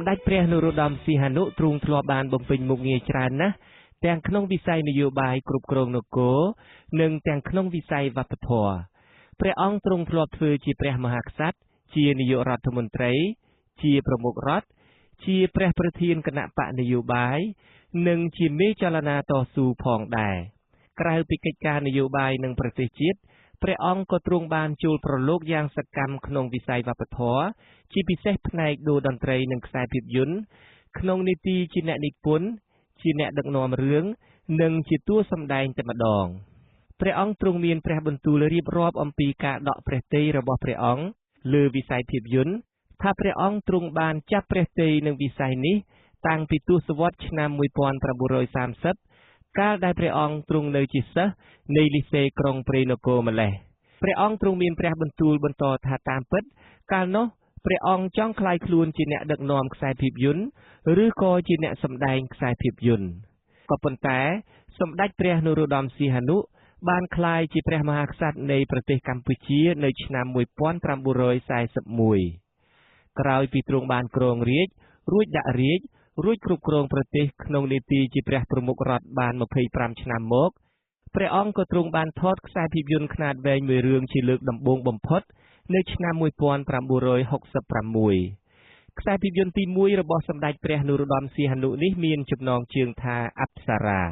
សម្ដេចព្រះនរោត្តមសីហនុទ្រង់ធ្លាប់បានបំពេញមុខងារច្រើនណាស់ទាំងក្នុងវិស័យនយោបាយគ្រប់គ្រងនគរនិងទាំងក្នុងវិស័យវប្បធម៌ព្រះអង្គទ្រង់ធ្លាប់ធ្វើជាព្រះមហាក្សត្រជានាយករដ្ឋមន្ត្រីជាប្រមុខរដ្ឋជាព្រះប្រធានគណៈបកនយោបាយនិងជាមេចលនាតស៊ូផងដែរក្រៅពីកិច្ចការនយោបាយនិងប្រទេសជាតិព្រះអង្គក៏ទ្រង់បានចូលប្រឡូកយ៉ាងសកម្មក្នុងវិស័យវប្បធម៌ជាពិសេសផ្នែកតួតន្ត្រីនិងខ្សែភាពយន្តក្នុងនីតិជាអ្នកនិពន្ធជាអ្នកដឹកនាំរឿងនិងជាតួសម្ដែងតែម្ដងព្រះអង្គទ្រង់មានព្រះបន្ទូលរៀបរាប់អំពីការដកព្រះទ័យរបស់ព្រះអង្គលើវិស័យភាពយន្តថាព្រះអង្គទ្រង់បានចាប់ព្រះទ័យនឹងវិស័យនេះតាំងពីទសវត្សរ៍ឆ្នាំ1930កាលដែលព្រះអង្គទ្រង់នៅជាសិស្សនៃលីសេក្រុងព្រៃនគរម្លេះព្រះអង្គទ្រង់មានព្រះបន្ទូលបន្តថាតាមពិតកាលនោះព្រះអង្គចង់ក្លាយខ្លួនជាអ្នកដឹកនាំខ្សែភាពយន្តឬក៏ជាអ្នកសម្ដែងខ្សែភាពយន្តក៏ប៉ុន្តែសម្ដេចព្រះនរោត្តមសីហនុបានក្លាយជាព្រះមហាក្សត្រនៃប្រទេសកម្ពុជានៅឆ្នាំ1941ក្រោយពីទ្រង់បានគ្រងរាជ្យរួចដាក់រាជ្យរួចគ្រប់គ្រងប្រទេសក្នុងនីតិជាព្រះប្រមុខរដ្ឋបាន25ឆ្នាំមកព្រះអង្គក៏ទ្រង់បានថតខ្សែភាពយន្តខ្នាតវែងមួយរឿងជាលើកដំបូងបំផុតនៅឆ្នាំ1966ខ្សែភាពយន្តទី1របស់សម្ដេចព្រះនរោត្តមសីហនុនេះមានចំណងជើងថាអប្សរា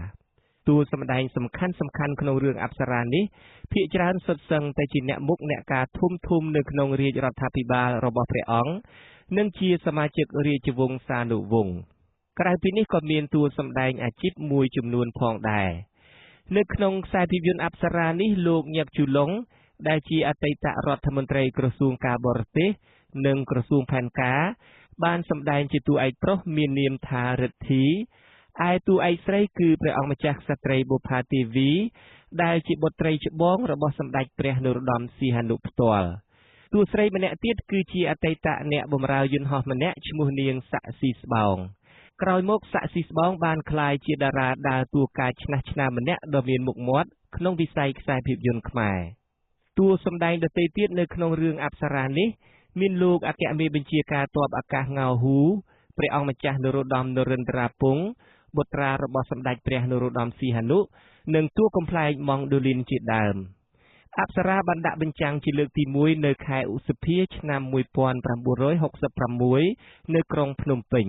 តួសម្ដែងសំខាន់ក្នុងរឿងអប្សរានេះភាគច្រើនសុទ្ធសឹងតែជាអ្នកមុខអ្នកការធំនៅក្នុងរាជរដ្ឋាភិបាលរបស់ព្រះអង្គនិងជាសមាជិករាជវង្សានុវង្សក្រៅពីនេះក៏មានតួសម្ដែងអាជីពមួយចំនួនផងដែរនៅក្នុងខ្សែភាពយន្តអប្សរានេះលោកញឹកជូឡុងដែលជាអតីតរដ្ឋមន្ត្រីក្រសួងការបរទេសនិងក្រសួងផែនការបានសម្ដែងជាតួឯកប្រុសមាននាមថារិទ្ធីឯតួឯកស្រីគឺព្រះអង្គម្ចាស់ក្សត្រីបុប្ផាទេវីដែលជាបុត្រីច្បងរបស់សម្ដេចព្រះនរោត្តមសីហនុផ្ទាល់តួស្រីម្នាក់ទៀតគឺជាអតីតអ្នកបម្រើយន្តហោះម្នាក់ឈ្មោះនាងសាក់ស៊ីស្បោងក្រោយមកសាក់ស៊ីស្បោងបានក្លាយជាតារាដើរតួកាចឆ្នះឆ្នាមម្នាក់ដ៏មានមុខមាត់ក្នុងវិស័យខ្សែភាពយន្តខ្មែរតួសម្ដែងដទៃទៀតនៅក្នុងរឿងអប្សរានេះមានលោកអគ្គមេបញ្ជាការទ័ពអាកាសងៅហ៊ូព្រះអង្គម្ចាស់នរោត្តមនរិន្ទ្រាពង្សបុត្រារបស់សម្ដេចព្រះនរោត្តមសីហនុនិងតួកំប្លែងម៉ង់ដូលីនជាដើមអប្សរាបានដាក់បញ្ចាំងជាលើកទី1នៅខែឧសភាឆ្នាំ1966នៅក្រុងភ្នំពេញ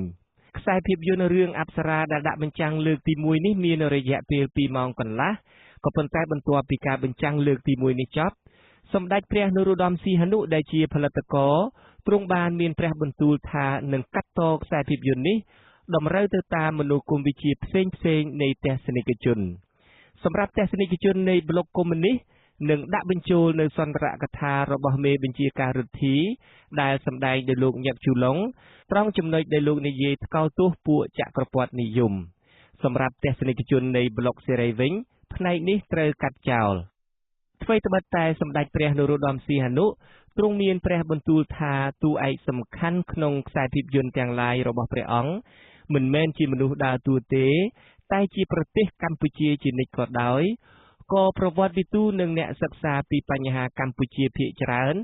ខ្សែភាពយន្តរឿងអប្សរាដែលដាក់បញ្ចាំងលើកទី1នេះមានរយៈពេល2ម៉ោងកន្លះក៏ប៉ុន្តែបន្ទាប់ពីការបញ្ចាំងលើកទី1នេះចប់សម្ដេចព្រះនរោត្តមសីហនុដែលជាផលិតករទ្រង់បានមានព្រះបន្ទូលថានឹងកាត់តខ្សែភាពយន្តនេះតម្រូវទៅតាមមនោគមវិជ្ជាផ្សេងនៃទស្សនិកជនសម្រាប់ទស្សនិកជននៃប្លុកកុម្មុយនីសនឹងដាក់បញ្ចូលនៅសន្ទរកថារបស់មេបញ្ជាការរិទ្ធីដែលសម្ដែងដោយលោកញឹកជូឡុងត្រង់ចំណុចដែលលោកនិយាយថ្កោលទោសពួកចក្រពត្តិនិយមសម្រាប់ទស្សនិកជននៃប្លុកសេរីវិញផ្នែកនេះត្រូវកាត់ចោលអ្វីត្បិតតែសម្ដេចព្រះនរោត្តមសីហនុទ្រង់មានព្រះបន្ទូលថាតួឯកសំខាន់ក្នុងខ្សែភាពយន្តទាំងឡាយរបស់ព្រះអង្គមិនមែនជាមនុស្សដើរតួទេតែជាប្រទេសកម្ពុជាជានិច្ចក៏ដោយក៏ប្រវត្តិវិទូនិងអ្នកសិក្សាពីបញ្ហាកម្ពុជាភាគច្រើន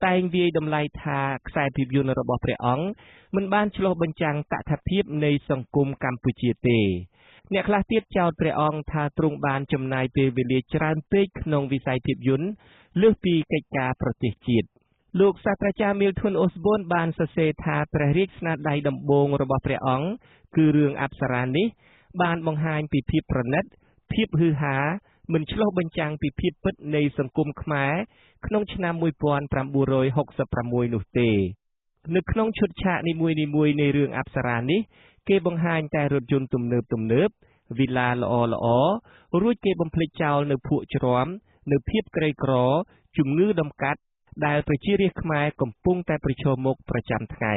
តែងវាយតម្លៃថាខ្សែភាពយន្តរបស់ព្រះអង្គមិនបានឆ្លុះបញ្ចាំងតថភាពនៃសង្គមកម្ពុជាទេអ្នកខ្លះទៀតចោទព្រះអង្គថាទ្រង់បានចំណាយពេលវេលាច្រើនពេកក្នុងវិស័យភាពយន្តលើសពីកិច្ចការប្រទេសជាតិលោកសាស្ត្រាចារ្យ Milton Osborne បានសរសេរថាព្រះរាជស្នាដៃដំបូងរបស់ព្រះអង្គគឺរឿងអប្សរានេះបានបង្ហាញពីភាពប្រណិតភាពហ៊ឺហាមិនឆ្លុះបញ្ចាំងពីភាពពិតនៃសង្គមខ្មែរក្នុងឆ្នាំ1966នោះទេនៅក្នុងឈុតឆាកនីមួយៗនៃរឿងអប្សរានេះគេបង្ហាញតែរថយន្តទំនើបវិឡាល្អរួចគេបំភ្លេចចោលនៅភក់ជ្រាំនៅភាពក្រីក្រជំងឺដំកាត់ដែលប្រជារាស្ត្រខ្មែរកំពុងតែប្រឈមមុខប្រចាំថ្ងៃ